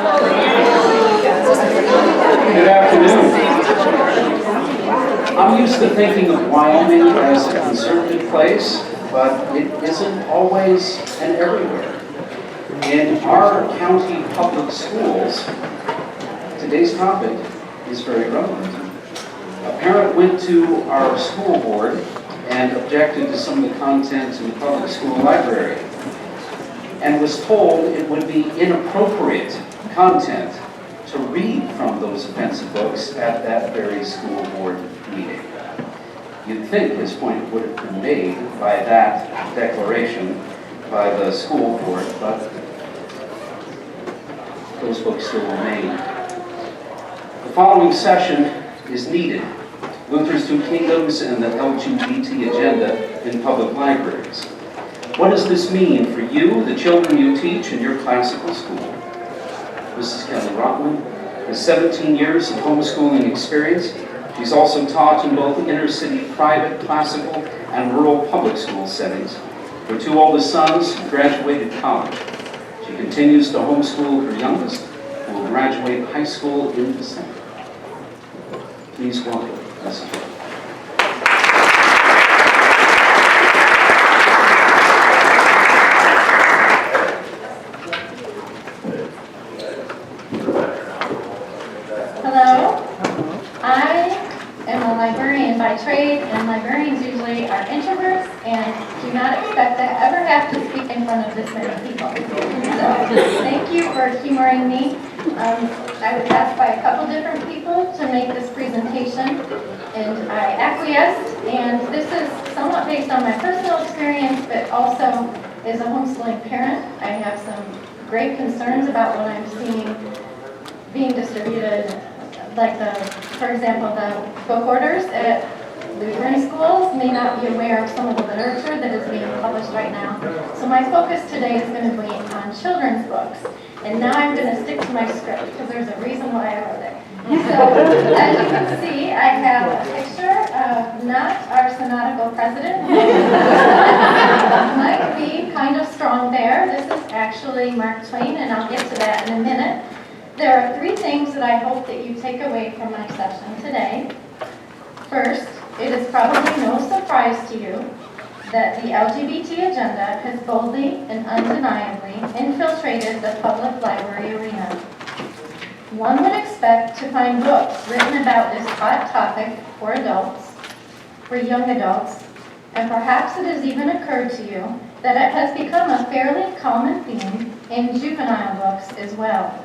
Good afternoon. I'm used to thinking of Wyoming as a conservative place, but it isn't always and everywhere. In our county public schools, today's topic is very relevant. A parent went to our school board and objected to some of the content in the public school library and was told it would be inappropriate content to read from those offensive books at that very school board meeting. You'd think his point would have been made by that declaration by the school board, but those books still remain. The following session is needed. Luther's Two Kingdoms and the LGBT agenda in public libraries. What does this mean for you, the children you teach in your classical school? Mrs. Kelly Rottman has 17 years of homeschooling experience. She's also taught in both inner-city private, classical, and rural public school settings. Her two oldest sons graduated college. She continues to homeschool her youngest, who will graduate high school in December. Please welcome Mrs. Rottman. By trade, and librarians usually are introverts and do not expect to ever have to speak in front of this many people. So thank you for humoring me. I was asked by a couple different people to make this presentation, and I acquiesced, and this is somewhat based on my personal experience, but also as a homeschooling parent, I have some great concerns about what I'm seeing being distributed, like for example, the book orders at Lutheran schools may not be aware of some of the literature that is being published right now. So my focus today is going to be on children's books. And now I'm going to stick to my script because there's a reason why I wrote it. So as you can see, I have a picture of not our synodical president. Might be kind of strong there. This is actually Mark Twain, and I'll get to that in a minute. There are three things that I hope that you take away from my session today. First, it is probably no surprise to you that the LGBT agenda has boldly and undeniably infiltrated the public library arena. One would expect to find books written about this hot topic for adults, for young adults, and perhaps it has even occurred to you that it has become a fairly common theme in juvenile books as well.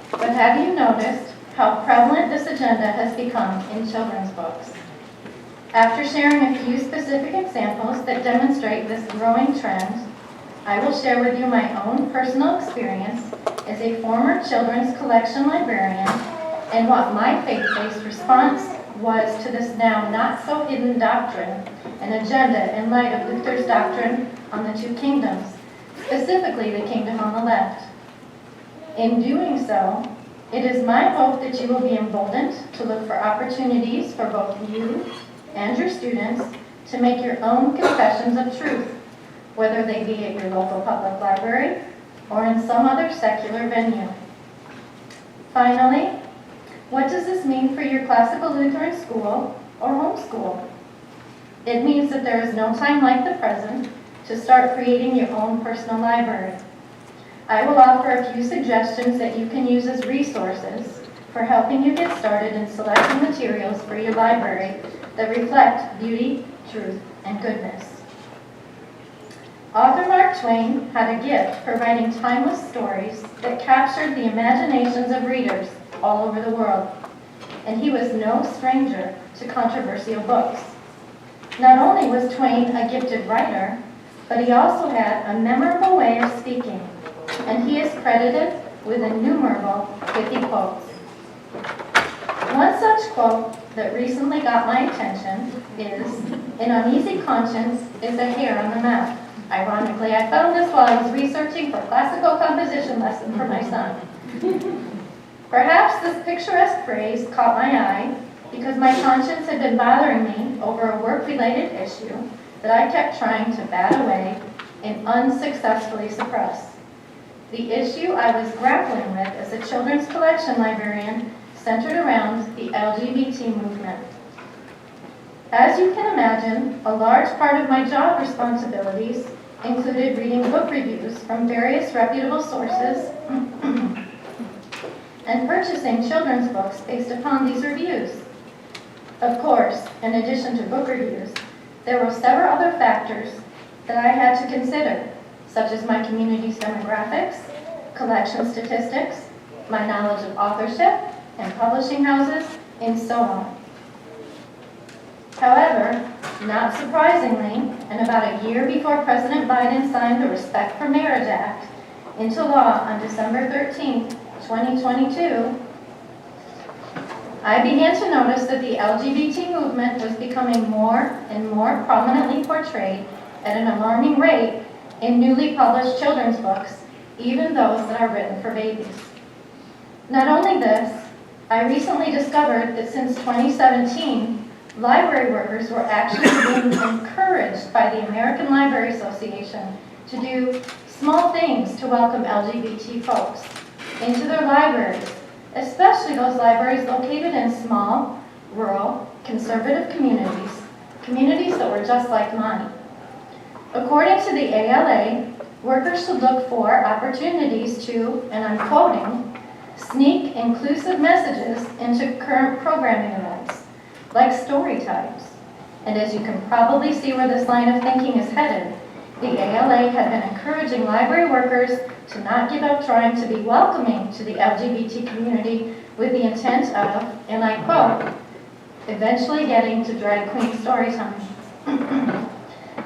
But have you noticed how prevalent this agenda has become in children's books? After sharing a few specific examples that demonstrate this growing trend, I will share with you my own personal experience as a former children's collection librarian and what my faith-based response was to this now not-so-hidden doctrine and agenda in light of Luther's doctrine on the two kingdoms, specifically the kingdom on the left. In doing so, it is my hope that you will be emboldened to look for opportunities for both you and your students to make your own confessions of truth, whether they be at your local public library or in some other secular venue. Finally, what does this mean for your classical Lutheran school or homeschool? It means that there is no time like the present to start creating your own personal library. I will offer a few suggestions that you can use as resources for helping you get started in selecting materials for your library that reflect beauty, truth, and goodness. Author Mark Twain had a gift providing timeless stories that captured the imaginations of readers all over the world, and he was no stranger to controversial books. Not only was Twain a gifted writer, but he also had a memorable way of speaking, and he is credited with innumerable pithy quotes. One such quote that recently got my attention is, "An uneasy conscience is a hair on the mouth." Ironically, I found this while I was researching for a classical composition lesson for my son. Perhaps this picturesque phrase caught my eye because my conscience had been bothering me over a work-related issue that I kept trying to bat away and unsuccessfully suppress. the issue I was grappling with as a children's collection librarian centered around the LGBT movement. As you can imagine, a large part of my job responsibilities included reading book reviews from various reputable sources and purchasing children's books based upon these reviews. Of course, in addition to book reviews, there were several other factors that I had to consider, such as my community's demographics, collection statistics, my knowledge of authorship and publishing houses, and so on. However, not surprisingly, and about a year before President Biden signed the Respect for Marriage Act into law on December 13, 2022, I began to notice that the LGBT movement was becoming more and more prominently portrayed at an alarming rate in newly published children's books, even those that are written for babies. Not only this, I recently discovered that since 2017, library workers were actually being encouraged by the American Library Association to do small things to welcome LGBT folks into their libraries, especially those libraries located in small, rural, conservative communities that were just like mine. According to the ALA, workers should look for opportunities to, and I'm quoting, sneak inclusive messages into current programming events, like story times. And as you can probably see where this line of thinking is headed, the ALA had been encouraging library workers to not give up trying to be welcoming to the LGBT community with the intent of, and I quote, eventually getting to drag queen story time.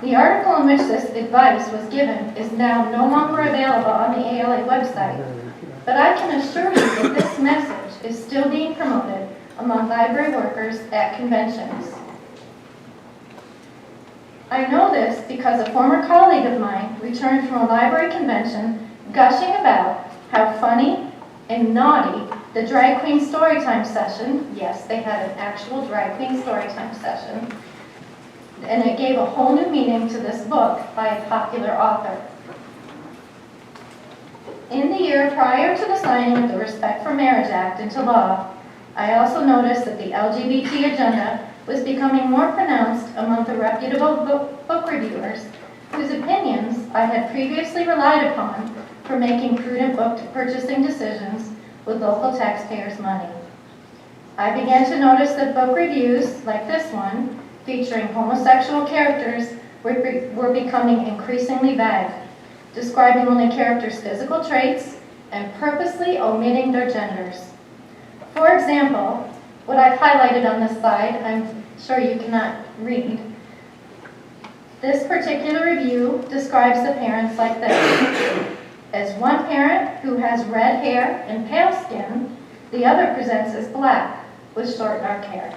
The article in which this advice was given is now no longer available on the ALA website, but I can assure you that this message is still being promoted among library workers at conventions. I know this because a former colleague of mine returned from a library convention gushing about how funny and naughty the drag queen storytime session, yes, they had an actual drag queen storytime session, and it gave a whole new meaning to this book by a popular author. In the year prior to the signing of the Respect for Marriage Act into law, I also noticed that the LGBT agenda was becoming more pronounced among the reputable book reviewers whose opinions I had previously relied upon for making prudent book purchasing decisions with local taxpayers' money. I began to notice that book reviews, like this one, featuring homosexual characters, were becoming increasingly vague, describing only characters' physical traits and purposely omitting their genders. For example, what I've highlighted on this slide, I'm sure you cannot read. This particular review describes the parents like this. As one parent who has red hair and pale skin, the other presents as black with short dark hair.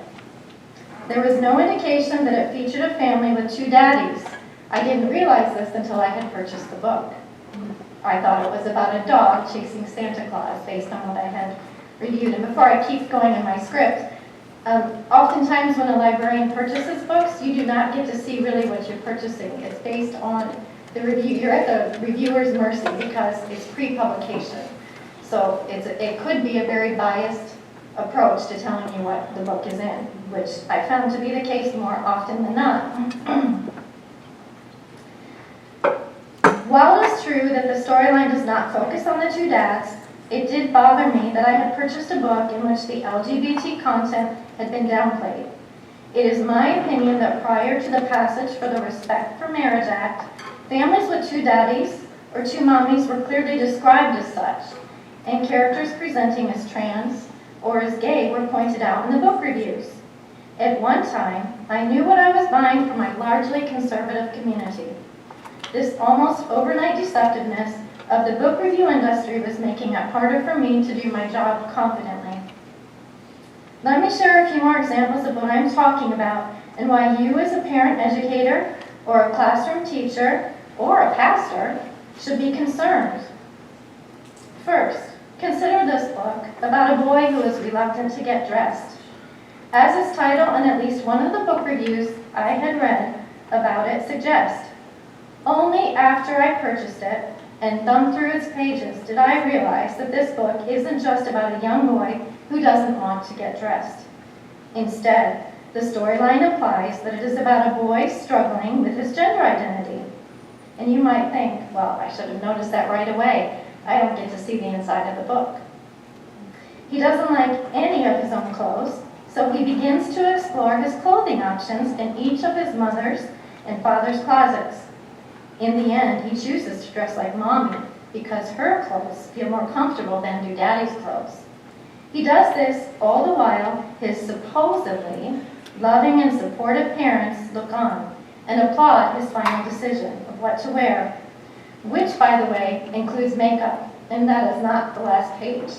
There was no indication that it featured a family with two daddies. I didn't realize this until I had purchased the book. I thought it was about a dog chasing Santa Claus based on what I had reviewed. And before I keep going in my script, oftentimes when a librarian purchases books, you do not get to see really what you're purchasing. It's based on the review. You're at the reviewer's mercy because it's pre-publication. So it could be a very biased approach to telling you what the book is in, which I found to be the case more often than not. While it is true that the storyline does not focus on the two dads, it did bother me that I had purchased a book in which the LGBT content had been downplayed. It is my opinion that prior to the passage for the Respect for Marriage Act, families with two daddies or two mommies were clearly described as such, and characters presenting as trans or as gay were pointed out in the book reviews. At one time, I knew what I was buying for my largely conservative community. This almost overnight deceptiveness of the book review industry was making it harder for me to do my job confidently. Let me share a few more examples of what I'm talking about and why you as a parent educator or a classroom teacher or a pastor should be concerned. First, consider this book about a boy who is reluctant to get dressed. As its title and at least one of the book reviews I had read about it suggest, only after I purchased it and thumbed through its pages did I realize that this book isn't just about a young boy who doesn't want to get dressed. Instead, the storyline implies that it is about a boy struggling with his gender identity. And you might think, well, I should have noticed that right away. I don't get to see the inside of the book. He doesn't like any of his own clothes, so he begins to explore his clothing options in each of his mother's and father's closets. In the end, he chooses to dress like Mommy because her clothes feel more comfortable than do Daddy's clothes. He does this all the while his supposedly loving and supportive parents look on and applaud his final decision of what to wear, which, by the way, includes makeup, and that is not the last page.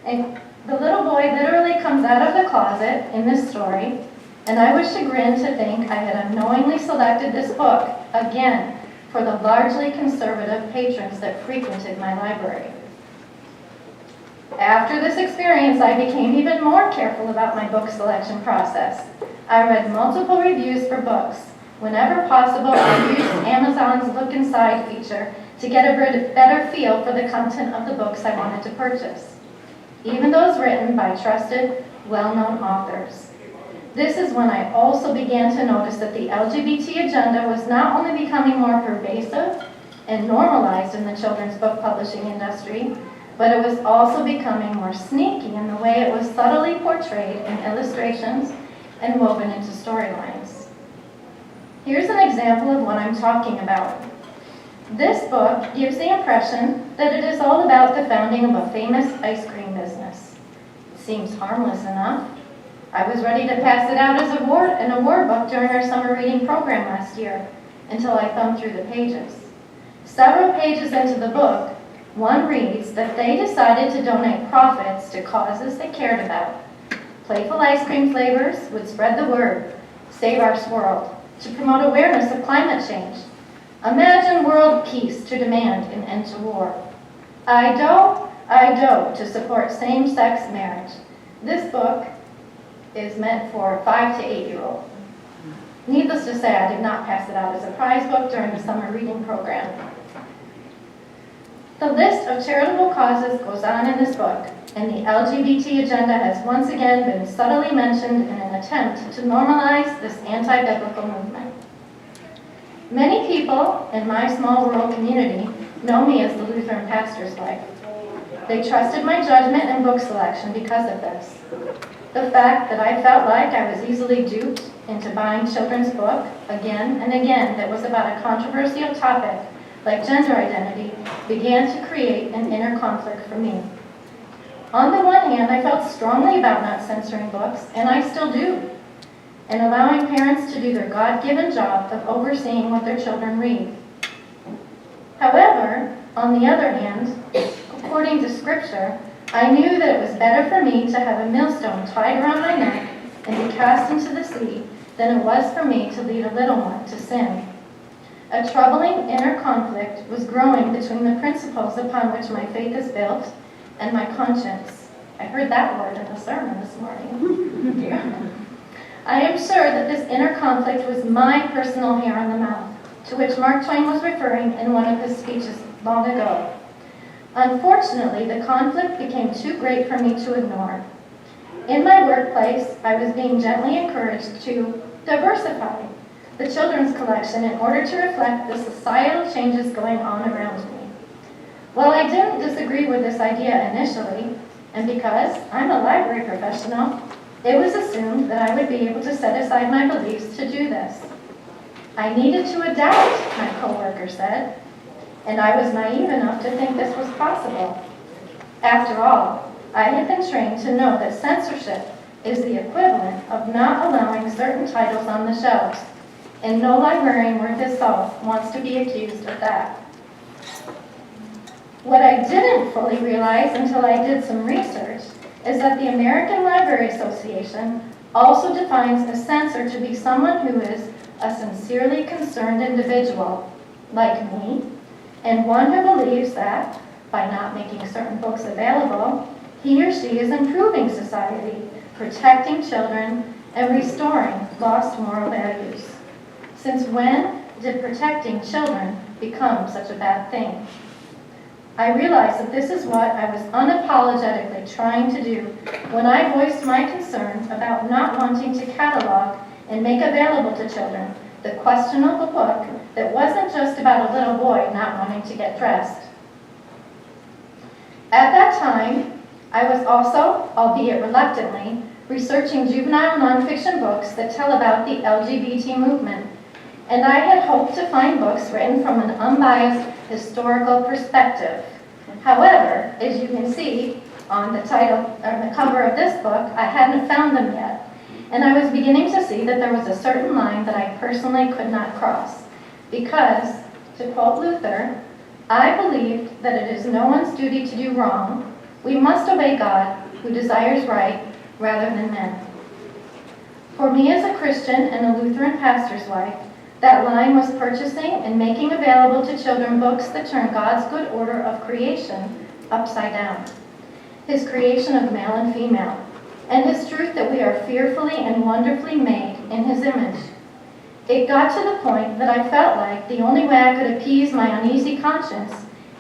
And the little boy literally comes out of the closet in this story, and I was chagrined to think I had unknowingly selected this book, again, for the largely conservative patrons that frequented my library. After this experience, I became even more careful about my book selection process. I read multiple reviews for books. Whenever possible, I used Amazon's Look Inside feature to get a better feel for the content of the books I wanted to purchase, even those written by trusted, well-known authors. This is when I also began to notice that the LGBT agenda was not only becoming more pervasive and normalized in the children's book publishing industry, but it was also becoming more sneaky in the way it was subtly portrayed in illustrations and woven into storylines. Here's an example of what I'm talking about. This book gives the impression that it is all about the founding of a famous ice cream business. It seems harmless enough. I was ready to pass it out as an award book during our summer reading program last year, until I thumbed through the pages. Several pages into the book, one reads that they decided to donate profits to causes they cared about. Playful ice cream flavors would spread the word, save our world, to promote awareness of climate change. Imagine world peace to demand an end to war. I do to support same-sex marriage. This book is meant for 5 to 8-year-olds. Needless to say, I did not pass it out as a prize book during the summer reading program. The list of charitable causes goes on in this book, and the LGBT agenda has once again been subtly mentioned in an attempt to normalize this anti-biblical movement. Many people in my small rural community know me as the Lutheran pastor's wife. They trusted my judgment and book selection because of this. The fact that I felt like I was easily duped into buying children's book again and again that was about a controversial topic like gender identity began to create an inner conflict for me. On the one hand, I felt strongly about not censoring books, and I still do, and allowing parents to do their God-given job of overseeing what their children read. However, on the other hand, according to Scripture, I knew that it was better for me to have a millstone tied around my neck and be cast into the sea than it was for me to lead a little one to sin. A troubling inner conflict was growing between the principles upon which my faith is built and my conscience. I heard that word in the sermon this morning. Yeah. I am sure that this inner conflict was my personal hair on the mouth, to which Mark Twain was referring in one of his speeches long ago. Unfortunately, the conflict became too great for me to ignore. In my workplace, I was being gently encouraged to diversify the children's collection in order to reflect the societal changes going on around me. While I didn't disagree with this idea initially, and because I'm a library professional, it was assumed that I would be able to set aside my beliefs to do this. I needed to adapt, my coworker said, and I was naive enough to think this was possible. After all, I had been trained to know that censorship is the equivalent of not allowing certain titles on the shelves, and no librarian worth his salt wants to be accused of that. What I didn't fully realize until I did some research is that the American Library Association also defines a censor to be someone who is a sincerely concerned individual, like me, and one who believes that, by not making certain books available, he or she is improving society, protecting children, and restoring lost moral values. Since when did protecting children become such a bad thing? I realized that this is what I was unapologetically trying to do when I voiced my concern about not wanting to catalog and make available to children the questionable book that wasn't just about a little boy not wanting to get dressed. At that time, I was also, albeit reluctantly, researching juvenile nonfiction books that tell about the LGBT movement, and I had hoped to find books written from an unbiased historical perspective. However, as you can see on the title or the cover of this book, I hadn't found them yet, and I was beginning to see that there was a certain line that I personally could not cross, because, to quote Luther, I believed that it is no one's duty to do wrong. We must obey God, who desires right, rather than men. For me as a Christian and a Lutheran pastor's wife, that line was purchasing and making available to children books that turn God's good order of creation upside down. His creation of male and female, and his truth that we are fearfully and wonderfully made in his image. It got to the point that I felt like the only way I could appease my uneasy conscience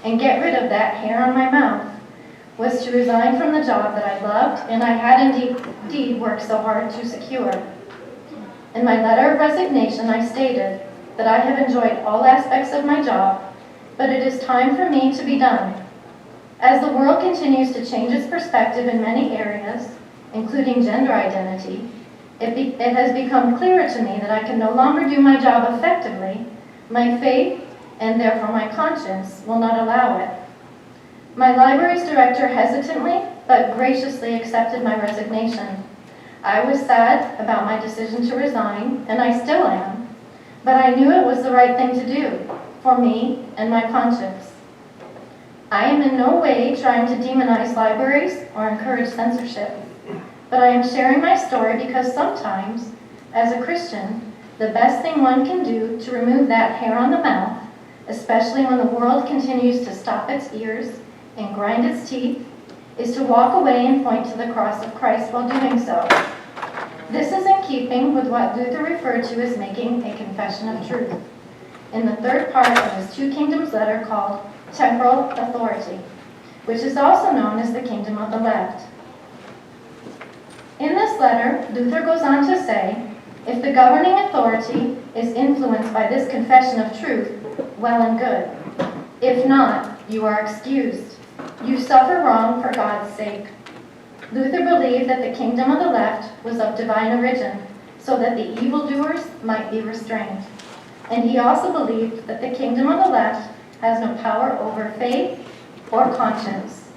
and get rid of that hair on my mouth was to resign from the job that I loved and I had indeed worked so hard to secure. In my letter of resignation, I stated that I have enjoyed all aspects of my job, but it is time for me to be done. As the world continues to change its perspective in many areas, including gender identity, it has become clearer to me that I can no longer do my job effectively. My faith, and therefore my conscience, will not allow it. My library's director hesitantly but graciously accepted my resignation. I was sad about my decision to resign, and I still am, but I knew it was the right thing to do for me and my conscience. I am in no way trying to demonize libraries or encourage censorship, but I am sharing my story because sometimes, as a Christian, the best thing one can do to remove that hair on the mouth, especially when the world continues to stop its ears and grind its teeth, is to walk away and point to the cross of Christ while doing so. This is in keeping with what Luther referred to as making a confession of truth in the third part of his Two Kingdoms letter called Temporal Authority, which is also known as the Kingdom of the Left. In this letter, Luther goes on to say, if the governing authority is influenced by this confession of truth, well and good. If not, you are excused. You suffer wrong for God's sake. Luther believed that the kingdom of the left was of divine origin, so that the evildoers might be restrained. And he also believed that the kingdom of the left has no power over faith or conscience.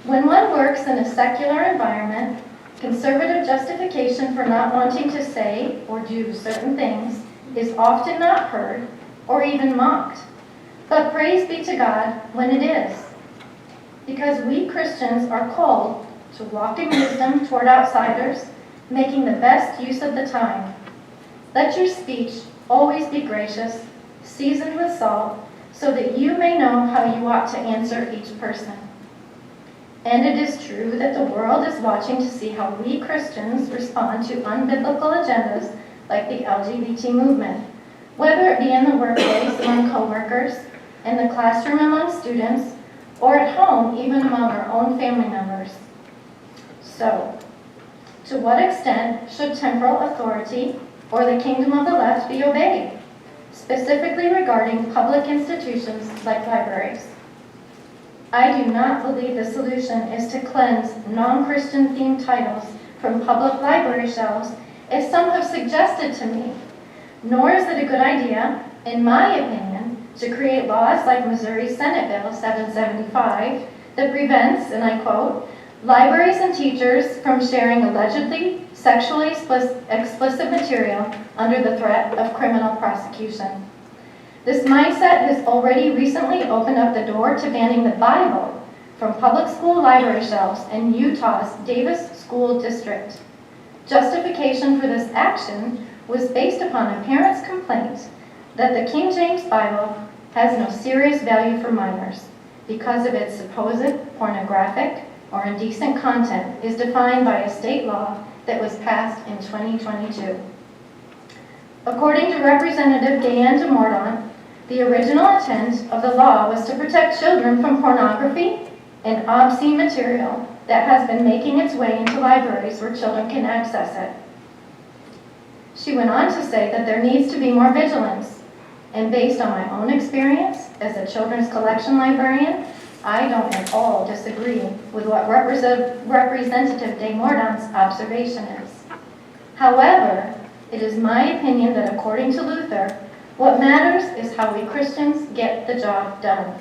When one works in a secular environment, conservative justification for not wanting to say or do certain things is often not heard or even mocked. But praise be to God when it is. Because we Christians are called to walk in wisdom toward outsiders, making the best use of the time. Let your speech always be gracious, seasoned with salt, so that you may know how you ought to answer each person. And it is true that the world is watching to see how we Christians respond to unbiblical agendas like the LGBT movement, whether it be in the workplace among coworkers, in the classroom among students, or at home even among our own family members. So, to what extent should temporal authority or the kingdom of the left be obeyed, specifically regarding public institutions like libraries? I do not believe the solution is to cleanse non-Christian themed titles from public library shelves, as some have suggested to me, nor is it a good idea, in my opinion, to create laws like Missouri Senate Bill 775 that prevents, and I quote, libraries and teachers from sharing allegedly sexually explicit material under the threat of criminal prosecution. This mindset has already recently opened up the door to banning the Bible from public school library shelves in Utah's Davis School District. Justification for this action was based upon a parent's complaint that the King James Bible has no serious value for minors because of its supposed pornographic or indecent content is defined by a state law that was passed in 2022. According to Representative Diane de Mordaunt, the original intent of the law was to protect children from pornography and obscene material that has been making its way into libraries where children can access it. She went on to say that there needs to be more vigilance, and based on my own experience as a children's collection librarian, I don't at all disagree with what Representative de Mordaunt's observation is. However, it is my opinion that according to Luther, what matters is how we Christians get the job done.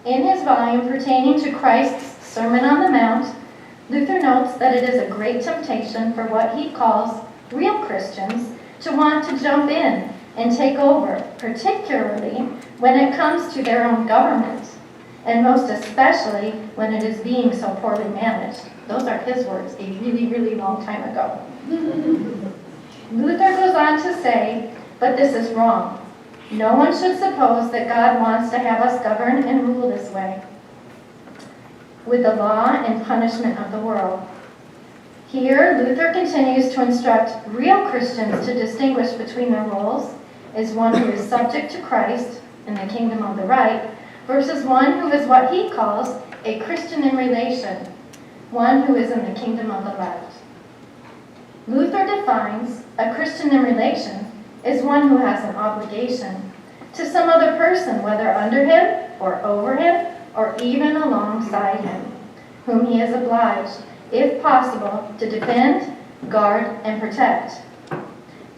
In his volume pertaining to Christ's Sermon on the Mount, Luther notes that it is a great temptation for what he calls real Christians to want to jump in and take over, particularly when it comes to their own government, and most especially when it is being so poorly managed. Those are his words a really, really long time ago. Luther goes on to say, but this is wrong. No one should suppose that God wants to have us govern and rule this way, with the law and punishment of the world. Here, Luther continues to instruct real Christians to distinguish between their roles as one who is subject to Christ in the kingdom of the right versus one who is what he calls a Christian in relation, one who is in the kingdom of the left. Luther defines a Christian in relation as one who has an obligation to some other person, whether under him or over him or even alongside him, whom he is obliged, if possible, to defend, guard, and protect.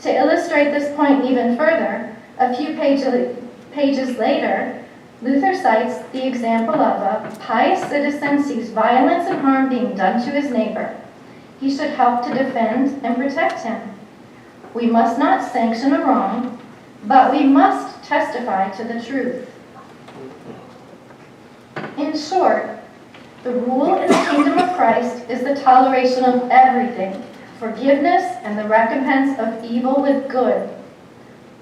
To illustrate this point even further, a few pages later, Luther cites the example of a pious citizen sees violence and harm being done to his neighbor. He should help to defend and protect him. We must not sanction a wrong, but we must testify to the truth. In short, the rule in the kingdom of Christ is the toleration of everything, forgiveness, and the recompense of evil with good.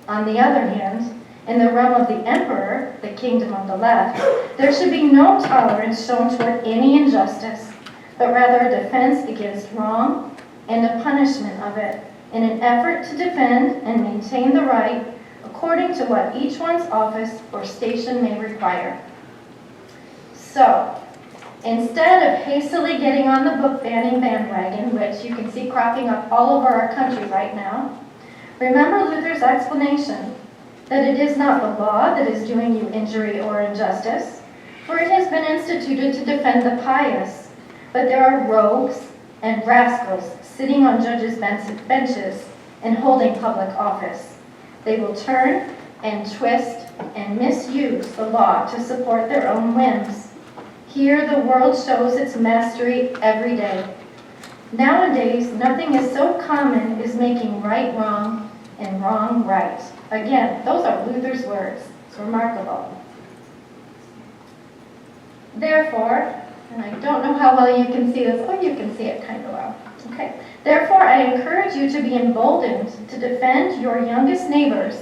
On the other hand, in the realm of the emperor, the kingdom of the left, there should be no tolerance shown toward any injustice, but rather a defense against wrong and a punishment of it, in an effort to defend and maintain the right according to what each one's office or station may require. So, instead of hastily getting on the book banning bandwagon, which you can see cropping up all over our country right now, remember Luther's explanation that it is not the law that is doing you injury or injustice, for it has been instituted to defend the pious, but there are rogues and rascals sitting on judges' benches and holding public office. They will turn and twist and misuse the law to support their own whims. Here the world shows its mastery every day. Nowadays, nothing is so common as making right wrong and wrong right. Again, those are Luther's words. It's remarkable. Therefore, and I don't know how well you can see this. Oh, you can see it kind of well. Okay. Therefore, I encourage you to be emboldened to defend your youngest neighbors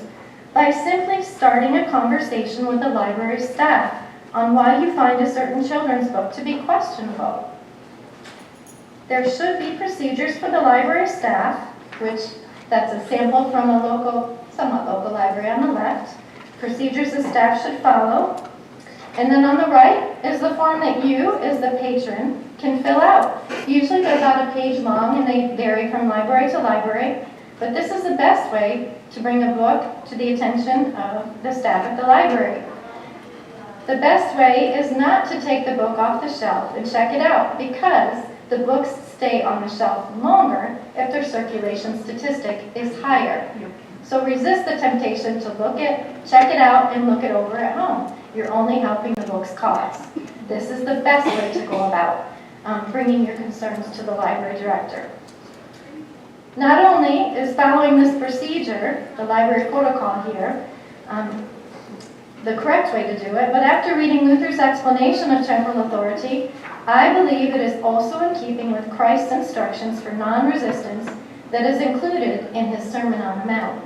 by simply starting a conversation with the library staff on why you find a certain children's book to be questionable. There should be procedures for the library staff, which that's a sample from a local, somewhat local library on the left. Procedures the staff should follow. And then on the right is the form that you, as the patron, can fill out. Usually they're about a page long and they vary from library to library, but this is the best way to bring a book to the attention of the staff at the library. The best way is not to take the book off the shelf and check it out, because the books stay on the shelf longer if their circulation statistic is higher. So resist the temptation to check it out, and look it over at home. You're only helping the book's cause. This is the best way to go about bringing your concerns to the library director. Not only is following this procedure, the library protocol here, the correct way to do it, but after reading Luther's explanation of temporal authority, I believe it is also in keeping with Christ's instructions for non-resistance that is included in his Sermon on the Mount,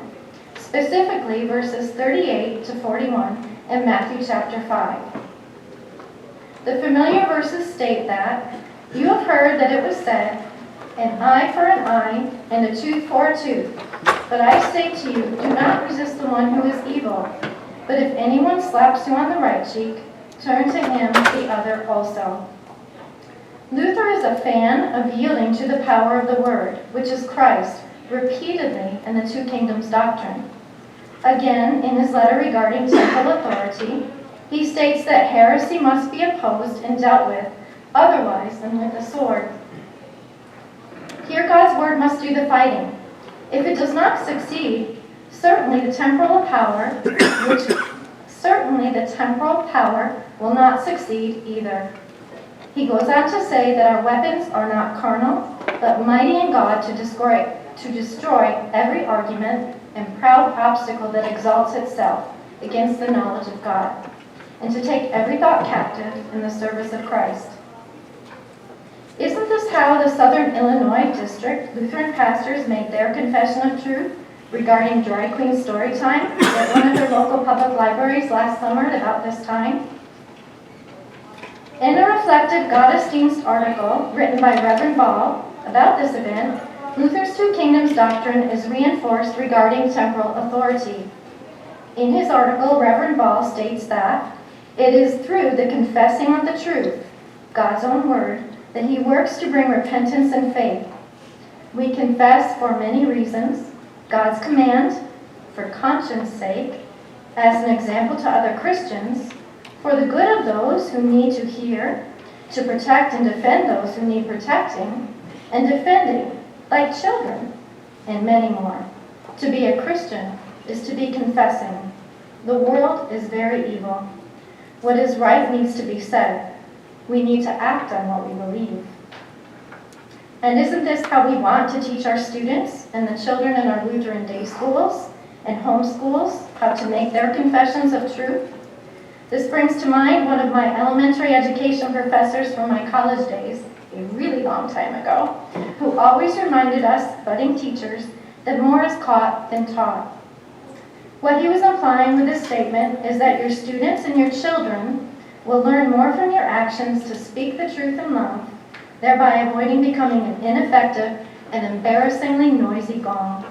specifically verses 38 to 41 in Matthew chapter 5. The familiar verses state that, "You have heard that it was said, an eye for an eye and a tooth for a tooth. But I say to you, do not resist the one who is evil. But if anyone slaps you on the right cheek, turn to him the other also. Luther is a fan of yielding to the power of the Word, which is Christ, repeatedly in the two kingdoms doctrine. Again, in his letter regarding temporal authority, he states that heresy must be opposed and dealt with otherwise than with the sword. Here God's word must do the fighting. If it does not succeed, certainly the temporal power will not succeed either. He goes on to say that our weapons are not carnal, but mighty in God to destroy every argument and proud obstacle that exalts itself against the knowledge of God, and to take every thought captive in the service of Christ. Isn't this how the Southern Illinois District Lutheran pastors made their confession of truth regarding Dry Queen story time at one of their local public libraries last summer at about this time? In a reflective God-esteemed article written by Reverend Ball about this event, Luther's Two Kingdoms doctrine is reinforced regarding temporal authority. In his article, Reverend Ball states that it is through the confessing of the truth, God's own word, that he works to bring repentance and faith. We confess for many reasons: God's command, for conscience sake, as an example to other Christians, for the good of those who need to hear, to protect and defend those who need protecting, and defending, like children, and many more. To be a Christian is to be confessing. The world is very evil. What is right needs to be said. We need to act on what we believe. And isn't this how we want to teach our students and the children in our Lutheran day schools and home schools how to make their confessions of truth? This brings to mind one of my elementary education professors from my college days, a really long time ago, who always reminded us, budding teachers, that more is caught than taught. What he was implying with this statement is that your students and your children will learn more from your actions to speak the truth in love, thereby avoiding becoming an ineffective and embarrassingly noisy gong.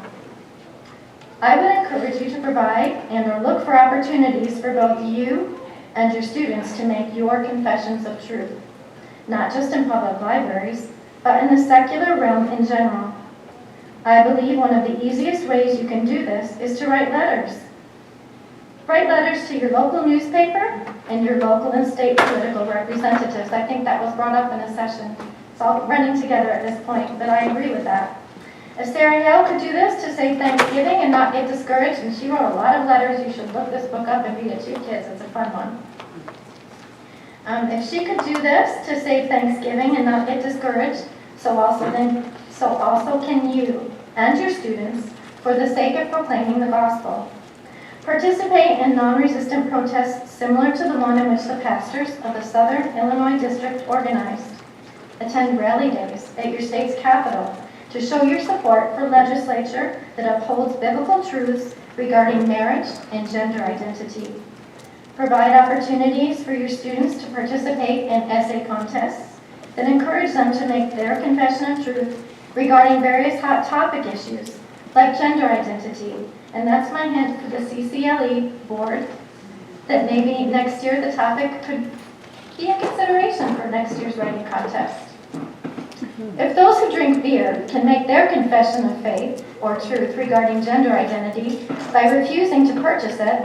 I would encourage you to provide and or look for opportunities for both you and your students to make your confessions of truth, not just in public libraries, but in the secular realm in general. I believe one of the easiest ways you can do this is to write letters. Write letters to your local newspaper and your local and state political representatives. I think that was brought up in a session. It's all running together at this point, but I agree with that. If Sarah Hale could do this to say Thanksgiving and not get discouraged, and she wrote a lot of letters, you should look this book up and read it to your kids. It's a fun one. If she could do this to say Thanksgiving and not get discouraged, so also can you and your students for the sake of proclaiming the gospel. Participate in non-resistant protests similar to the one in which the pastors of the Southern Illinois District organized. Attend rally days at your state's capital to show your support for legislature that upholds biblical truths regarding marriage and gender identity. Provide opportunities for your students to participate in essay contests that encourage them to make their confession of truth regarding various hot topic issues like gender identity. And that's my hint for the CCLE board, that maybe next year the topic could be a consideration for next year's writing contest. If those who drink beer can make their confession of faith or truth regarding gender identity by refusing to purchase it,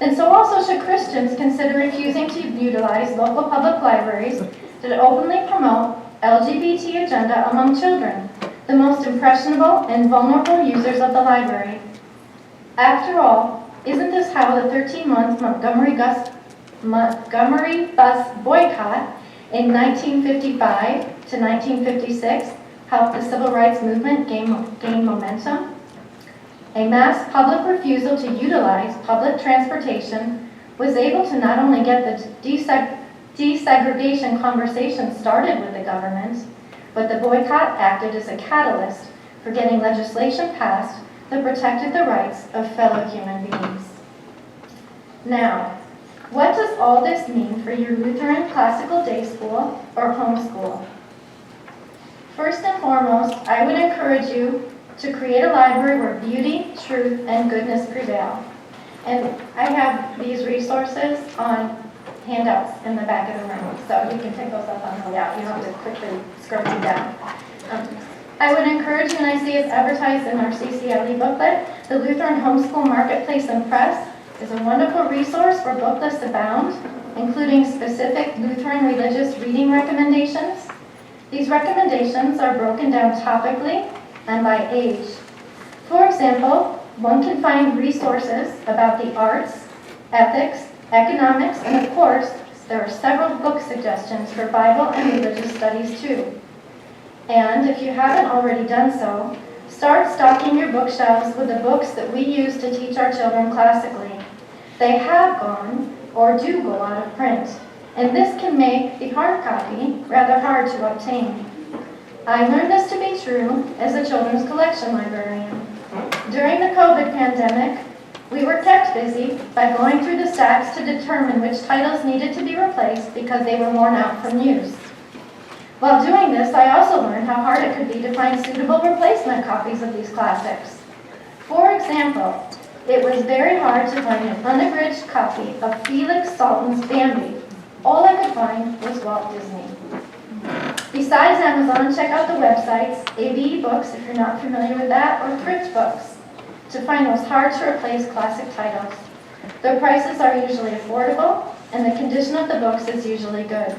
then so also should Christians consider refusing to utilize local public libraries that openly promote LGBT agenda among children, the most impressionable and vulnerable users of the library. After all, isn't this how the 13-month Montgomery bus boycott in 1955 to 1956 helped the civil rights movement gain momentum? A mass public refusal to utilize public transportation was able to not only get the desegregation conversation started with the government, but the boycott acted as a catalyst for getting legislation passed that protected the rights of fellow human beings. Now, what does all this mean for your Lutheran classical day school or homeschool? First and foremost, I would encourage you to create a library where beauty, truth, and goodness prevail. And I have these resources on handouts in the back of the room, so you can pick those up on the way out. You don't have to quickly scrub them down. I would encourage you, and I see it's advertised in our CCLE booklet, the Lutheran Homeschool Marketplace and Press is a wonderful resource where book lists abound, including specific Lutheran religious reading recommendations. These recommendations are broken down topically and by age. For example, one can find resources about the arts, ethics, economics, and of course, there are several book suggestions for Bible and religious studies too. And if you haven't already done so, start stocking your bookshelves with the books that we use to teach our children classically. They have gone, or do go out of print, and this can make the hard copy rather hard to obtain. I learned this to be true as a children's collection librarian. During the COVID pandemic, we were kept busy by going through the stacks to determine which titles needed to be replaced because they were worn out from use. While doing this, I also learned how hard it could be to find suitable replacement copies of these classics. For example, it was very hard to find an unabridged copy of Felix Salten's Bambi. All I could find was Walt Disney. Besides Amazon, check out the websites, ABE Books, if you're not familiar with that, or Thrift Books, to find those hard-to-replace classic titles. Their prices are usually affordable, and the condition of the books is usually good.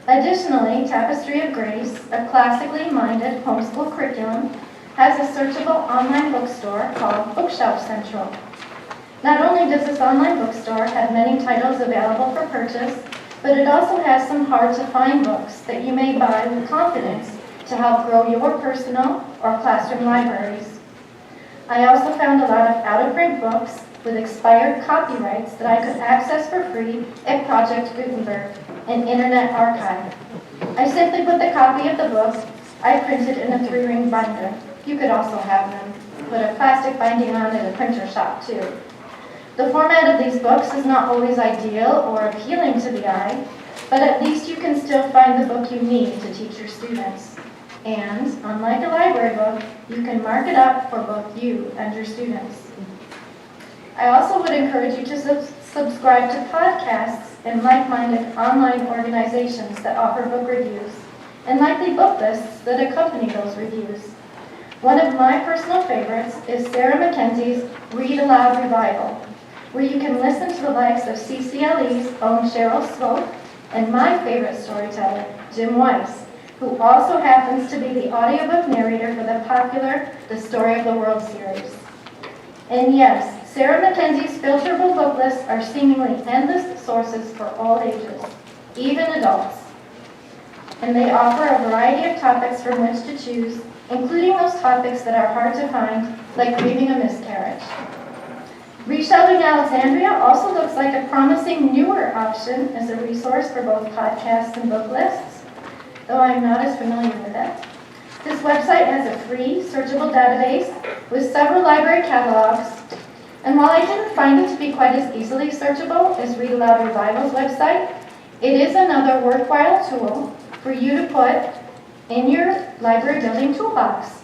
Additionally, Tapestry of Grace, a classically minded homeschool curriculum, has a searchable online bookstore called Bookshelf Central. Not only does this online bookstore have many titles available for purchase, but it also has some hard-to-find books that you may buy with confidence to help grow your personal or classroom libraries. I also found a lot of out-of-print books with expired copyrights that I could access for free at Project Gutenberg, an internet archive. I simply put the copy of the book I printed in a 3-ring binder. You could also have them put a plastic binding on at a printer shop too. The format of these books is not always ideal or appealing to the eye, but at least you can still find the book you need to teach your students. And, unlike a library book, you can mark it up for both you and your students. I also would encourage you to subscribe to podcasts and like-minded online organizations that offer book reviews, and likely book lists that accompany those reviews. One of my personal favorites is Sarah Mackenzie's Read Aloud Revival, where you can listen to the likes of CCLE's own Cheryl Swope and my favorite storyteller, Jim Weiss, who also happens to be the audiobook narrator for the popular The Story of the World series. And yes, Sarah Mackenzie's filterable book lists are seemingly endless sources for all ages, even adults. And they offer a variety of topics from which to choose, including those topics that are hard to find, like grieving a miscarriage. Reshelled Alexandria also looks like a promising newer option as a resource for both podcasts and book lists, though I'm not as familiar with it. This website has a free, searchable database with several library catalogs, and while I didn't find it to be quite as easily searchable as Read Aloud Revival's website, it is another worthwhile tool for you to put in your library building toolbox.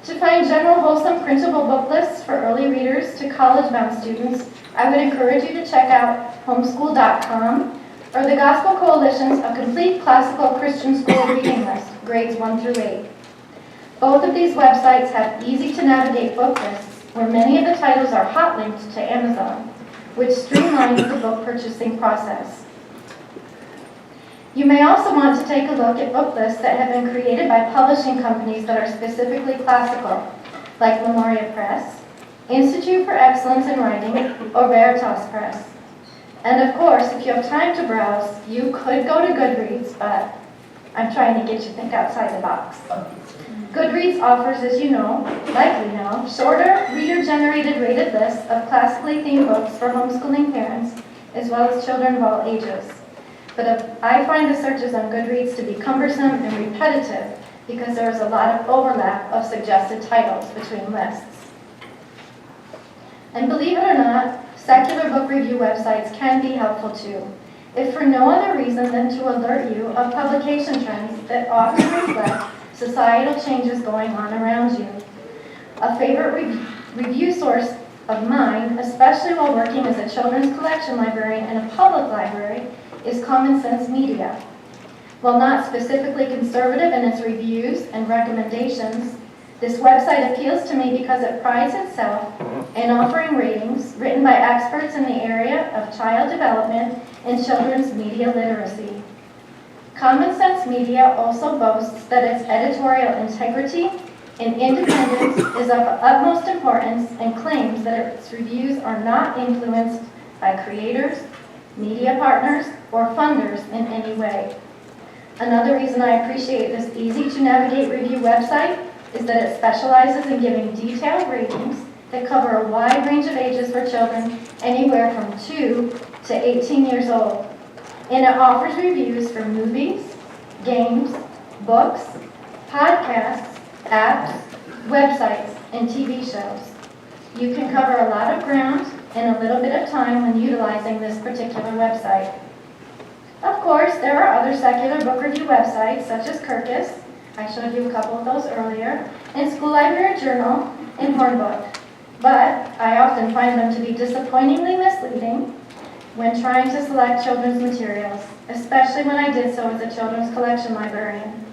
To find general wholesome printable book lists for early readers to college-bound students, I would encourage you to check out homeschool.com or the Gospel Coalition's A Complete Classical Christian School Reading List, grades 1 through 8. Both of these websites have easy-to-navigate book lists where many of the titles are hot linked to Amazon, which streamlines the book purchasing process. You may also want to take a look at book lists that have been created by publishing companies that are specifically classical, like Memoria Press, Institute for Excellence in Writing, or Veritas Press. And of course, if you have time to browse, you could go to Goodreads, but I'm trying to get you to think outside the box. Goodreads offers, as you know, likely know, shorter, reader-generated rated lists of classically themed books for homeschooling parents, as well as children of all ages. But I find the searches on Goodreads to be cumbersome and repetitive because there is a lot of overlap of suggested titles between lists. And believe it or not, secular book review websites can be helpful too, if for no other reason than to alert you of publication trends that often reflect societal changes going on around you. A favorite review source of mine, especially while working as a children's collection librarian in a public library, is Common Sense Media. While not specifically conservative in its reviews and recommendations, this website appeals to me because it prides itself in offering ratings written by experts in the area of child development and children's media literacy. Common Sense Media also boasts that its editorial integrity and independence is of utmost importance and claims that its reviews are not influenced by creators, media partners, or funders in any way. Another reason I appreciate this easy-to-navigate review website is that it specializes in giving detailed ratings that cover a wide range of ages for children anywhere from 2 to 18 years old. And it offers reviews for movies, games, books, podcasts, apps, websites, and TV shows. You can cover a lot of ground in a little bit of time when utilizing this particular website. Of course, there are other secular book review websites such as Kirkus, I showed you a couple of those earlier, and School Library Journal and Hornbook. But I often find them to be disappointingly misleading when trying to select children's materials, especially when I did so as a children's collection librarian.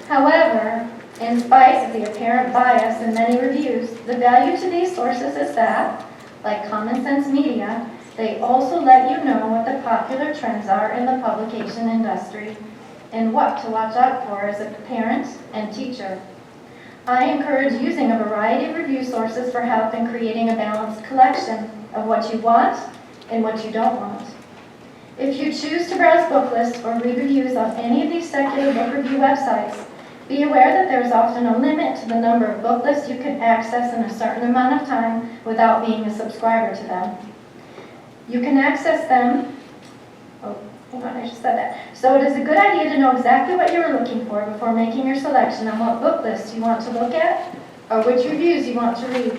However, in spite of the apparent bias in many reviews, the value to these sources is that, like Common Sense Media, they also let you know what the popular trends are in the publication industry and what to watch out for as a parent and teacher. I encourage using a variety of review sources for help in creating a balanced collection of what you want and what you don't want. If you choose to browse book lists or read reviews on any of these secular book review websites, be aware that there is often a limit to the number of book lists you can access in a certain amount of time without being a subscriber to them. You can access them, I just said that. So it is a good idea to know exactly what you are looking for before making your selection on what book lists you want to look at or which reviews you want to read.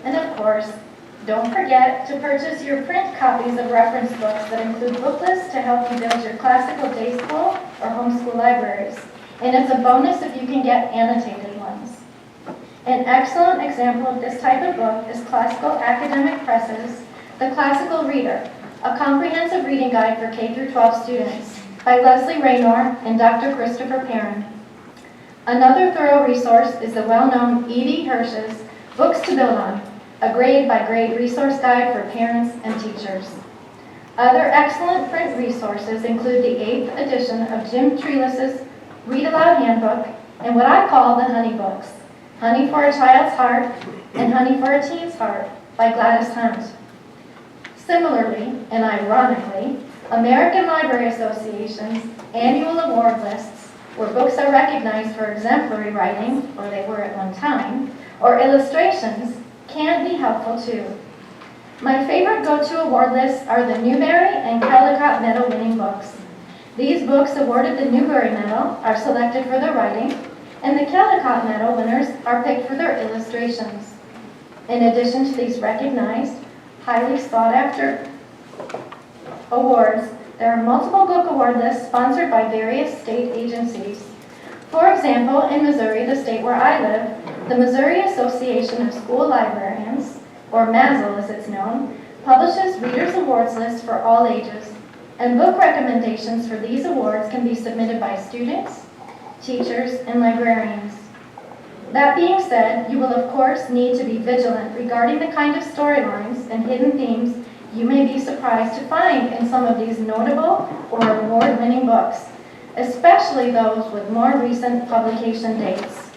And of course, don't forget to purchase your print copies of reference books that include book lists to help you build your classical day school or homeschool libraries. And it's a bonus if you can get annotated ones. An excellent example of this type of book is Classical Academic Press's The Classical Reader, a comprehensive reading guide for K-12 students by Leslie Raynor and Dr. Christopher Perrin. Another thorough resource is the well-known E.D. Hirsch's Books to Build On, a grade-by-grade resource guide for parents and teachers. Other excellent print resources include the 8th edition of Jim Treeless's Read Aloud Handbook and what I call the Honey Books, Honey for a Child's Heart and Honey for a Teen's Heart by Gladys Hunt. Similarly, and ironically, American Library Association's annual award lists, where books are recognized for exemplary writing, or they were at one time, or illustrations, can be helpful too. My favorite go-to award lists are the Newbery and Caldecott Medal winning books. These books awarded the Newbery Medal are selected for their writing, and the Caldecott Medal winners are picked for their illustrations. In addition to these recognized, highly sought-after awards, there are multiple book award lists sponsored by various state agencies. For example, in Missouri, the state where I live, the Missouri Association of School Librarians, or MASL as it's known, publishes Readers' Awards lists for all ages, and book recommendations for these awards can be submitted by students, teachers, and librarians. That being said, you will of course need to be vigilant regarding the kind of storylines and hidden themes you may be surprised to find in some of these notable or award-winning books, especially those with more recent publication dates.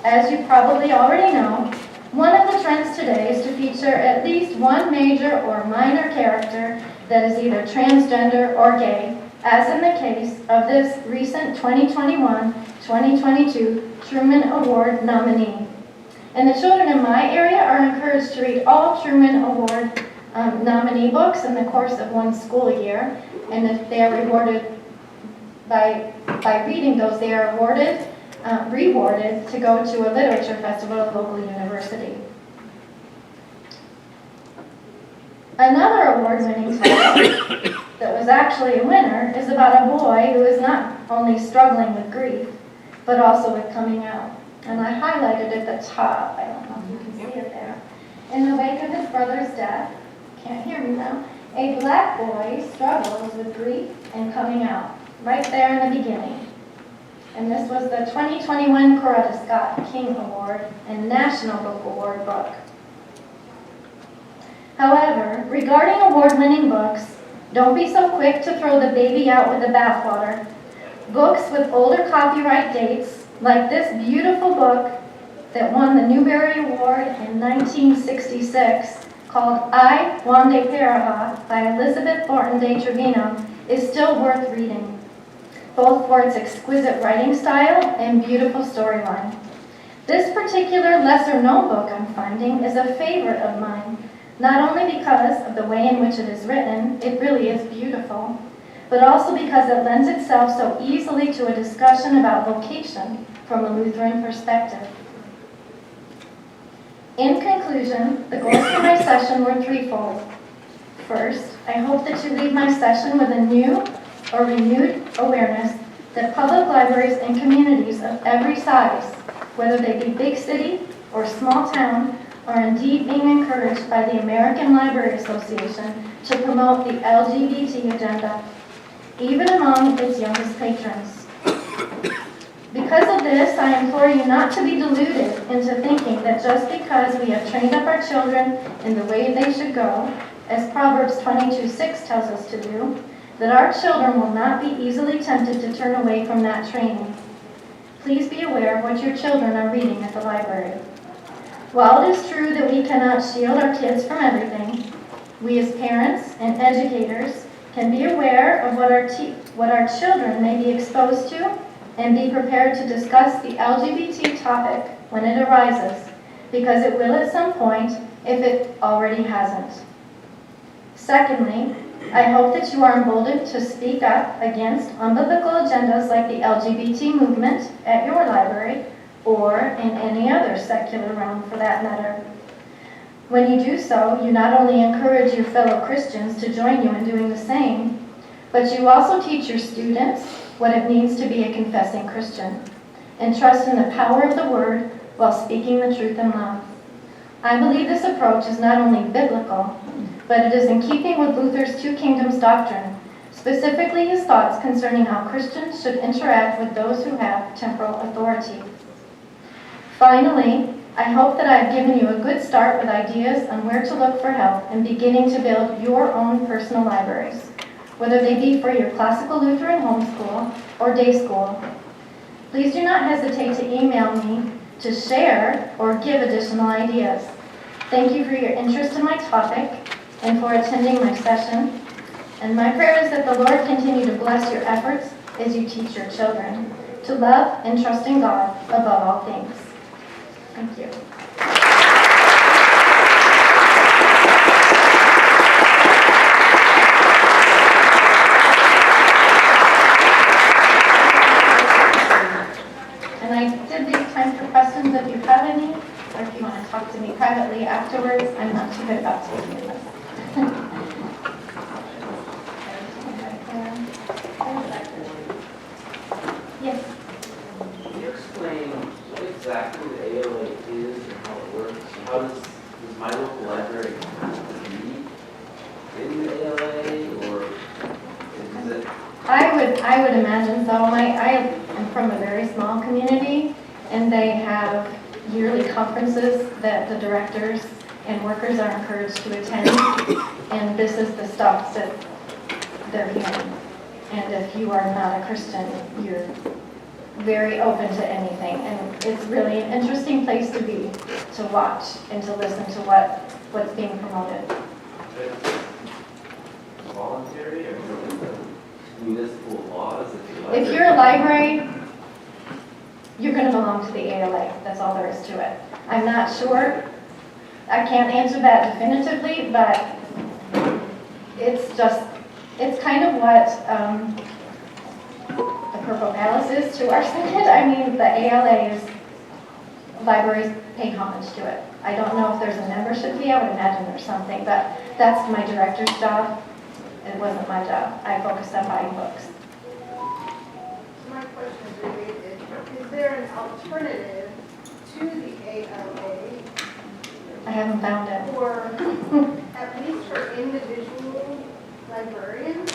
As you probably already know, one of the trends today is to feature at least one major or minor character that is either transgender or gay, as in the case of this recent 2021-2022 Truman Award nominee. And the children in my area are encouraged to read all Truman Award nominee books in the course of one school year, and if they are rewarded by reading those, they are rewarded to go to a literature festival at a local university. Another award-winning title that was actually a winner is about a boy who is not only struggling with grief, but also with coming out. And I highlighted at the top, I don't know if you can see it there. In the wake of his brother's death, can't hear me now, a black boy struggles with grief and coming out, right there in the beginning. And this was the 2021 Coretta Scott King Award and National Book Award book. However, regarding award-winning books, don't be so quick to throw the baby out with the bathwater. Books with older copyright dates, like this beautiful book that won the Newbery Award in 1966, called I, Juan de Pereja by Elizabeth Thornton de Trevino, is still worth reading, both for its exquisite writing style and beautiful storyline. This particular lesser-known book I'm finding is a favorite of mine, not only because of the way in which it is written, it really is beautiful, but also because it lends itself so easily to a discussion about vocation from a Lutheran perspective. In conclusion, the goals for my session were threefold. First, I hope that you leave my session with a new or renewed awareness that public libraries and communities of every size, whether they be big city or small town, are indeed being encouraged by the American Library Association to promote the LGBT agenda, even among its youngest patrons. Because of this, I implore you not to be deluded into thinking that just because we have trained up our children in the way they should go, as Proverbs 22:6 tells us to do, that our children will not be easily tempted to turn away from that training. Please be aware of what your children are reading at the library. While it is true that we cannot shield our kids from everything, we as parents and educators can be aware of what our children may be exposed to and be prepared to discuss the LGBT topic when it arises, because it will at some point if it already hasn't. Secondly, I hope that you are emboldened to speak up against unbiblical agendas like the LGBT movement at your library or in any other secular realm for that matter. When you do so, you not only encourage your fellow Christians to join you in doing the same, but you also teach your students what it means to be a confessing Christian and trust in the power of the Word while speaking the truth in love. I believe this approach is not only biblical, but it is in keeping with Luther's two kingdoms doctrine, specifically his thoughts concerning how Christians should interact with those who have temporal authority. Finally, I hope that I have given you a good start with ideas on where to look for help in beginning to build your own personal libraries, whether they be for your classical Lutheran homeschool or day school. Please do not hesitate to email me to share or give additional ideas. Thank you for your interest in my topic and for attending my session. And my prayer is that the Lord continue to bless your efforts as you teach your children to love and trust in God above all things. Thank you. And I did leave time for questions if you have any, or if you want to talk to me privately afterwards. I'm not too good about taking this. Yes. Can you explain what exactly the ALA is and how it works? How does my local library meet in the ALA, or is it? I would imagine so. I am from a very small community, and they have yearly conferences that the directors and workers are encouraged to attend, and this is the stuff that they're hearing. And if you are not a Christian, you're very open to anything, and it's really an interesting place to be, to watch and to listen to what's being promoted. Voluntary, or municipal laws? If you're a library, you're going to belong to the ALA. That's all there is to it. I'm not sure. I can't answer that definitively, but it's kind of what the Purple Palace is to our synod. I mean, the ALA is, libraries pay homage to it. I don't know if there's a membership fee. I would imagine there's something, but that's my director's job, it wasn't my job. I focused on buying books. My question is related. Is there an alternative to the ALA, I haven't found it. or at least for individual librarians?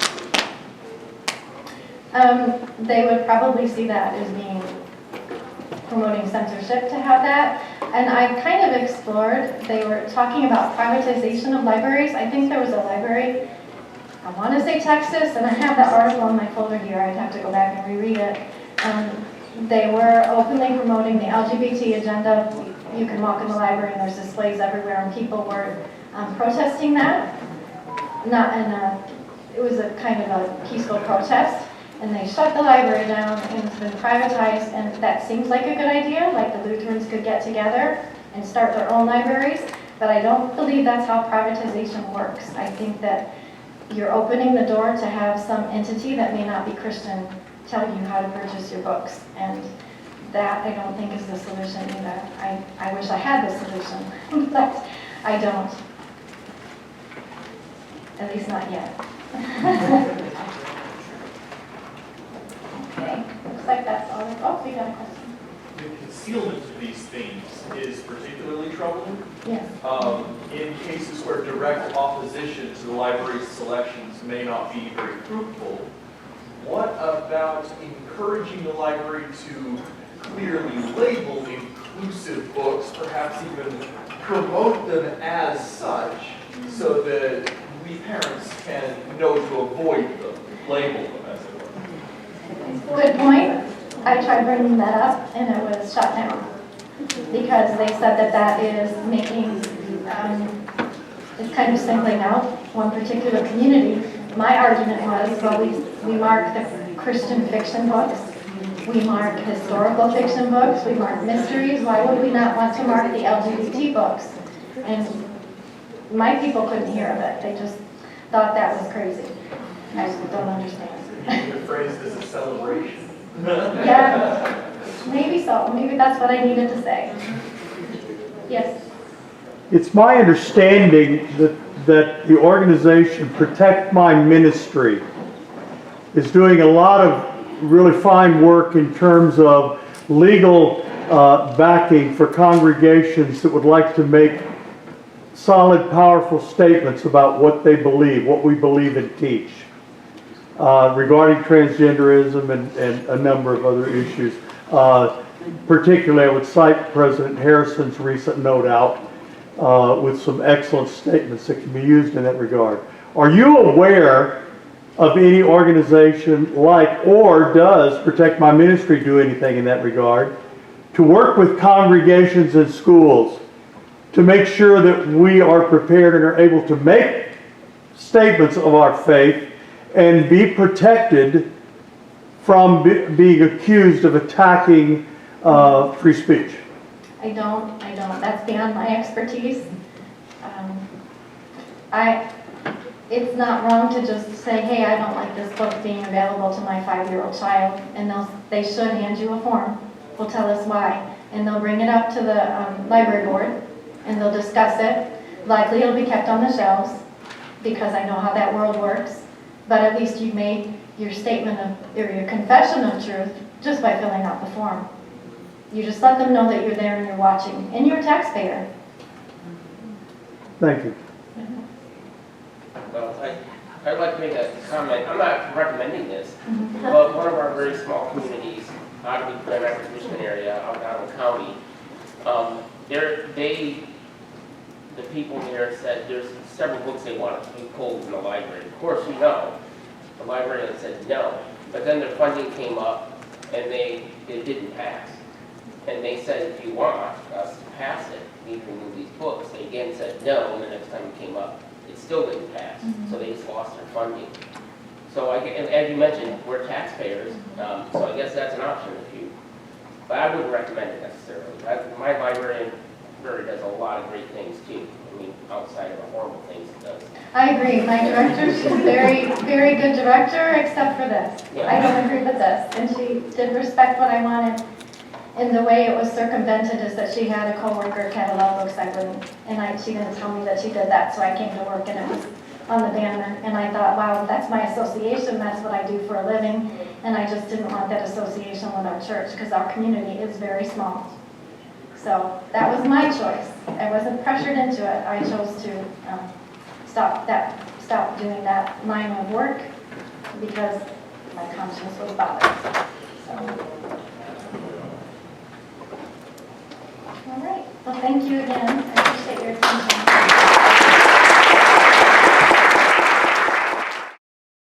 They would probably see that as being promoting censorship to have that. And I kind of explored, they were talking about privatization of libraries. I think there was a library, I want to say Texas, and I have that article in my folder here. I'd have to go back and reread it. They were openly promoting the LGBT agenda. You can walk in the library and there's displays everywhere, and people were protesting that. It was a kind of a peaceful protest. And they shut the library down, and it's been privatized, and that seems like a good idea, like the Lutherans could get together and start their own libraries, but I don't believe that's how privatization works. I think that you're opening the door to have some entity that may not be Christian tell you how to purchase your books, and that I don't think is the solution either. I wish I had the solution, but I don't. At least not yet. Okay, looks like that's all. Oh, we got a question. The concealment of these things is particularly troubling. Yes. In cases where direct opposition to the library's selections may not be very fruitful, what about encouraging the library to clearly label inclusive books, perhaps even promote them as such, so that we parents can know to avoid them, label them as it were? Good point. I tried bringing that up and it was shut down because they said that that is making, it's kind of singling out one particular community. My argument was, well, we mark the Christian fiction books, we mark historical fiction books, we mark mysteries. Why would we not want to mark the LGBT books? And my people couldn't hear of it. They just thought that was crazy. I don't understand. You're phrased as a celebration. Yeah, maybe so. Maybe that's what I needed to say. Yes. It's my understanding that the organization Protect My Ministry is doing a lot of really fine work in terms of legal backing for congregations that would like to make solid, powerful statements about what they believe, what we believe and teach. Regarding transgenderism and a number of other issues. Particularly, I would cite President Harrison's recent note out with some excellent statements that can be used in that regard. Are you aware of any organization like, or does Protect My Ministry do anything in that regard, to work with congregations and schools to make sure that we are prepared and are able to make statements of our faith and be protected from being accused of attacking free speech? I don't. That's beyond my expertise. It's not wrong to just say, hey, I don't like this book being available to my 5-year-old child, and they should hand you a form. Will tell us why, and they'll bring it up to the library board, and they'll discuss it. Likely it'll be kept on the shelves, because I know how that world works. But at least you've made your statement of, or your confession of truth just by filling out the form. You just let them know that you're there and you're watching, and you're a taxpayer. Thank you. Well, I'd like to make a comment. I'm not recommending this, but one of our very small communities out of the Richmond area, out in the county, the people there said there's several books they want to be pulled from the library. Of course, you know, the librarian said no, but then their funding came up and it didn't pass. And they said, if you want us to pass it, we can remove these books. They again said no, and the next time it came up, it still didn't pass. So they just lost their funding. So and as you mentioned, we're taxpayers, so I guess that's an option but I wouldn't recommend it necessarily. My librarian does a lot of great things too. I mean, outside of the horrible things it does. I agree. My director, she's a very, very good director, except for this. Yeah. I don't agree with this. And she did respect what I wanted. And the way it was circumvented is that she had a coworker catalog books I wouldn't, and she didn't tell me that she did that, so I came to work and it was on the banner, and I thought, wow, that's my association, that's what I do for a living, and I just didn't want that association with our church, because our community is very small. So that was my choice. I wasn't pressured into it. I chose to stop doing that line of work because my conscience was bothered. So. All right. Well, thank you again.